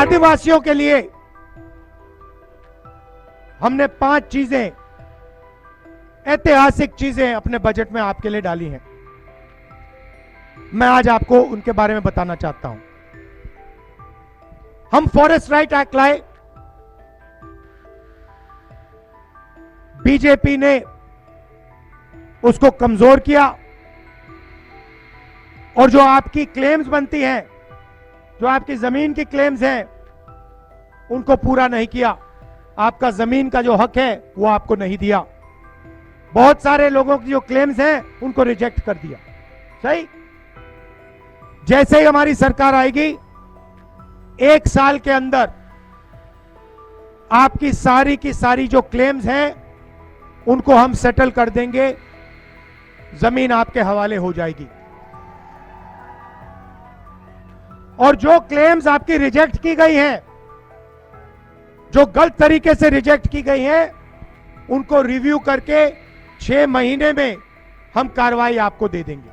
आदिवासियों के लिए हमने 5 चीजें, ऐतिहासिक चीजें अपने बजट में आपके लिए डाली हैं। मैं आज आपको उनके बारे में बताना चाहता हूं। हम फॉरेस्ट राइट एक्ट लाए, बीजेपी ने उसको कमजोर किया और जो आपकी क्लेम्स बनती हैं, जो आपकी जमीन की क्लेम्स हैं, उनको पूरा नहीं किया। आपका जमीन का जो हक है वो आपको नहीं दिया। बहुत सारे लोगों की जो क्लेम्स हैं उनको रिजेक्ट कर दिया। सही। जैसे ही हमारी सरकार आएगी, 1 साल के अंदर आपकी सारी की सारी जो क्लेम्स हैं उनको हम सेटल कर देंगे, जमीन आपके हवाले हो जाएगी। और जो क्लेम्स आपकी रिजेक्ट की गई हैं, जो गलत तरीके से रिजेक्ट की गई हैं, उनको रिव्यू करके 6 महीने में हम कार्रवाई आपको दे देंगे।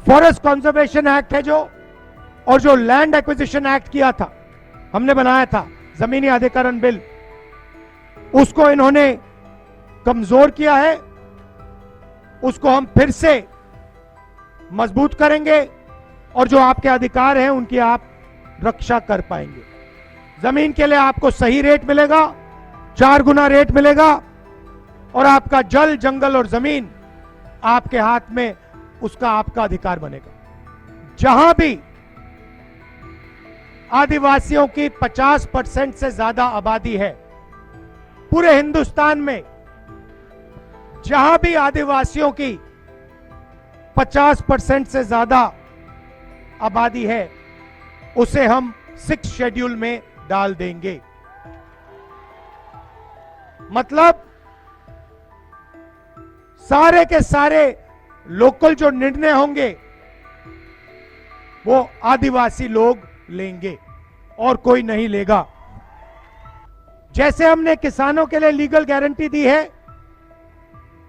फॉरेस्ट कंजर्वेशन एक्ट है जो, और जो लैंड एक्विजिशन एक्ट किया था, हमने बनाया था जमीनी अधिग्रहण बिल, उसको इन्होंने कमजोर किया है। उसको हम फिर से मजबूत करेंगे और जो आपके अधिकार हैं उनकी आप रक्षा कर पाएंगे। जमीन के लिए आपको सही रेट मिलेगा, 4 गुना रेट मिलेगा, और आपका जल, जंगल और जमीन आपके हाथ में, उसका आपका अधिकार बनेगा। जहां भी आदिवासियों की 50% से ज्यादा आबादी है, पूरे हिंदुस्तान में जहां भी आदिवासियों की 50% से ज्यादा आबादी है, उसे हम 6 शेड्यूल में डाल देंगे। मतलब सारे के सारे लोकल जो निर्णय होंगे वो आदिवासी लोग लेंगे और कोई नहीं लेगा। जैसे हमने किसानों के लिए लीगल गारंटी दी है,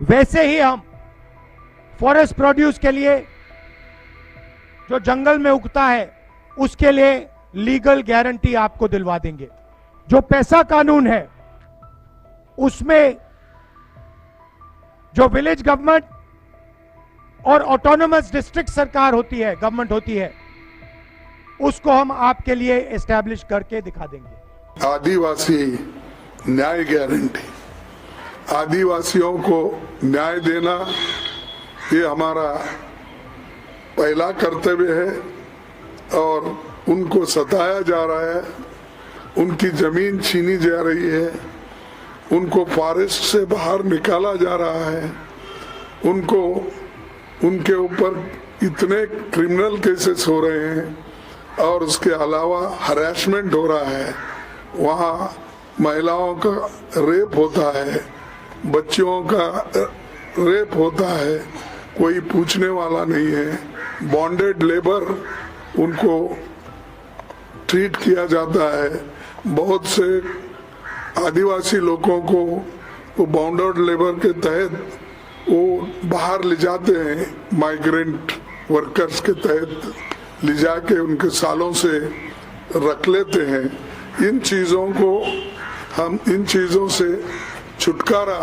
वैसे ही हम फॉरेस्ट प्रोड्यूस के लिए, जो जंगल में उगता है, उसके लिए लीगल गारंटी आपको दिलवा देंगे। जो पैसा कानून है, उसमें जो विलेज गवर्नमेंट और ऑटोनोमस डिस्ट्रिक्ट सरकार होती है, गवर्नमेंट होती है, उसको हम आपके लिए एस्टैब्लिश करके दिखा देंगे। आदिवासी न्याय गारंटी, आदिवासियों को न्याय देना, ये हमारा पहला कर्तव्य है। और उनको सताया जा रहा है, उनकी जमीन छीनी जा रही है, उनको फॉरेस्ट से बाहर निकाला जा रहा है, उनको, उनके ऊपर इतने क्रिमिनल केसेस हो रहे हैं और उसके अलावा हरासमेंट हो रहा है। वहाँ महिलाओं का रेप होता है, बच्चों का रेप होता है, कोई पूछने वाला नहीं है। बॉन्डेड लेबर उनको ट्रीट किया जाता है। बहुत से आदिवासी लोगों को वो बॉन्डेड लेबर के तहत वो बाहर ले जाते हैं, माइग्रेंट वर्कर्स के तहत ले जाके उनके सालों से रख लेते हैं। इन चीज़ों को हम, इन चीज़ों से छुटकारा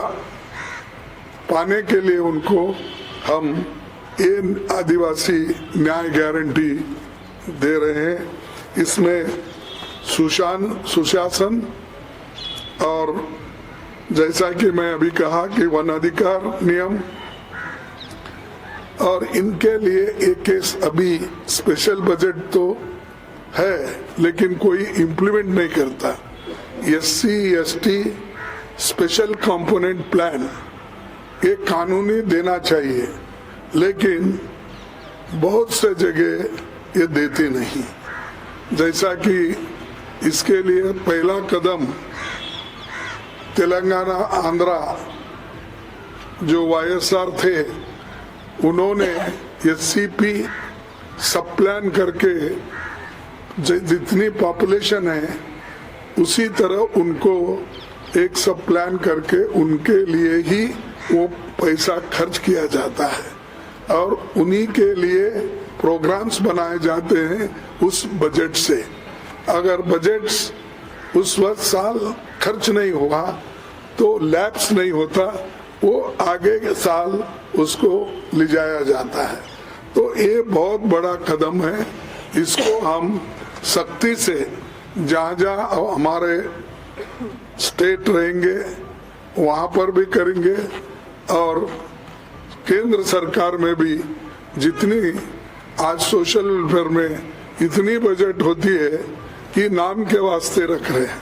पाने के लिए उनको हम इन आदिवासी न्याय गारंटी दे रहे हैं। इसमें सुशासन और जैसा कि मैं अभी कहा कि वन अधिकार नियम, और इनके लिए एक केस अभी स्पेशल बजट तो है लेकिन कोई इम्प्लीमेंट नहीं करता। SC ST special component plan ये कानूनी देना चाहिए, लेकिन बहुत से जगह ये देती नहीं। जैसा कि इसके लिए पहला कदम तेलंगाना, आंध्रा जो YSR थे, उन्होंने SCP सब प्लान करके जितनी पॉपुलेशन है उसी तरह उनको एक सब प्लान करके उनके लिए ही वो पैसा खर्च किया जाता है और उन्हीं के लिए प्रोग्राम्स बनाए जाते हैं उस बजट से। अगर बजट उस वक्त साल खर्च नहीं हुआ तो लैप्स नहीं होता, वो आगे के साल उसको ले जाया जाता है। तो ये बहुत बड़ा कदम है, इसको हम सख्ती से जहाँ जहाँ हमारे स्टेट रहेंगे वहाँ पर भी करेंगे, और केंद्र सरकार में भी जितनी आज सोशल वेलफेयर में इतनी बजट होती है कि नाम के वास्ते रख रहे हैं।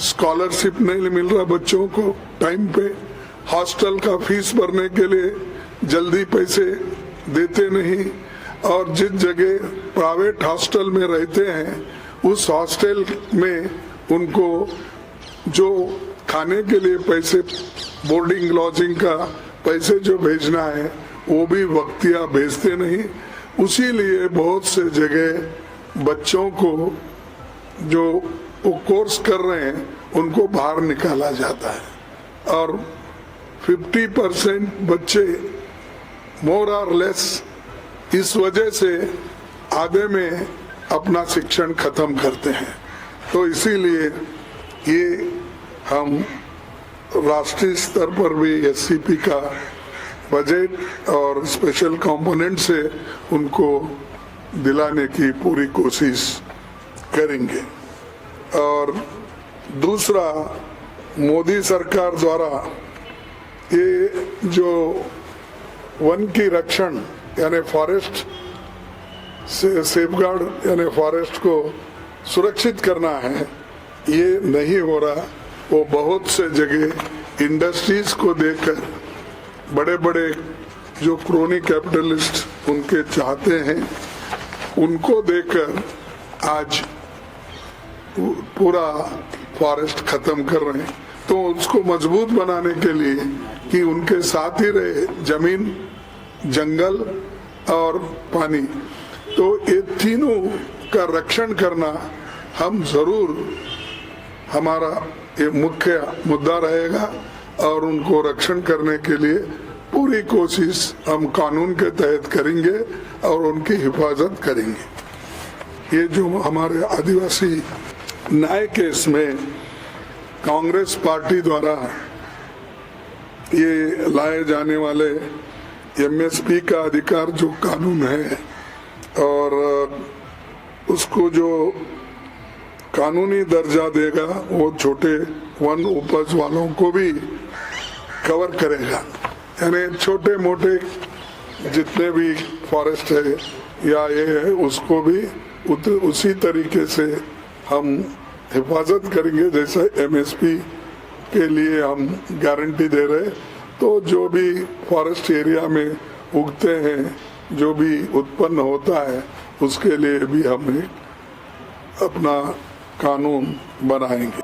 स्कॉलरशिप नहीं मिल रहा बच्चों को टाइम पे, हॉस्टल का फीस भरने के लिए जल्दी पैसे देते नहीं, और जिस जगह प्राइवेट हॉस्टल में रहते हैं उस हॉस्टल में उनको जो खाने के लिए पैसे, बोर्डिंग लॉजिंग का पैसे जो भेजना है वो भी वक्तिया भेजते नहीं। उसी लिए बहुत से जगह बच्चों को जो वो कोर्स कर रहे हैं उनको बाहर निकाला जाता है, और 50% बच्चे मोर और लेस इस वजह से आधे में अपना शिक्षण खत्म करते हैं। तो इसीलिए ये हम राष्ट्रीय स्तर पर भी एससीपी का बजट और स्पेशल कंपोनेंट से उनको दिलाने की पूरी कोशिश करेंगे। और दूसरा, मोदी सरकार द्वारा ये जो वन की रक्षण यानी फॉरेस्ट से सेफगार्ड यानी फॉरेस्ट को सुरक्षित करना है, ये नहीं हो रहा। वो बहुत से जगह इंडस्ट्रीज को देकर बड़े बड़े जो क्रोनी कैपिटलिस्ट उनके चाहते हैं उनको देकर आज पूरा फॉरेस्ट खत्म कर रहे हैं। तो उसको मजबूत बनाने के लिए कि उनके साथ ही रहे जमीन, जंगल और पानी, तो ये तीनों का रक्षण करना हम जरूर, हमारा ये मुख्य मुद्दा रहेगा, और उनको रक्षण करने के लिए पूरी कोशिश हम कानून के तहत करेंगे और उनकी हिफाजत करेंगे। ये जो हमारे आदिवासी न्याय केस में कांग्रेस पार्टी द्वारा ये लाए जाने वाले एमएसपी का अधिकार जो कानून है, और उसको जो कानूनी दर्जा देगा वो छोटे वन उपज वालों को भी कवर करेगा। यानी छोटे मोटे जितने भी फॉरेस्ट है या ये है उसको भी उसी तरीके से हम हिफाजत करेंगे जैसा एमएसपी के लिए हम गारंटी दे रहे। तो जो भी फॉरेस्ट एरिया में उगते हैं, जो भी उत्पन्न होता है, उसके लिए भी हम अपना कानून बनाएंगे।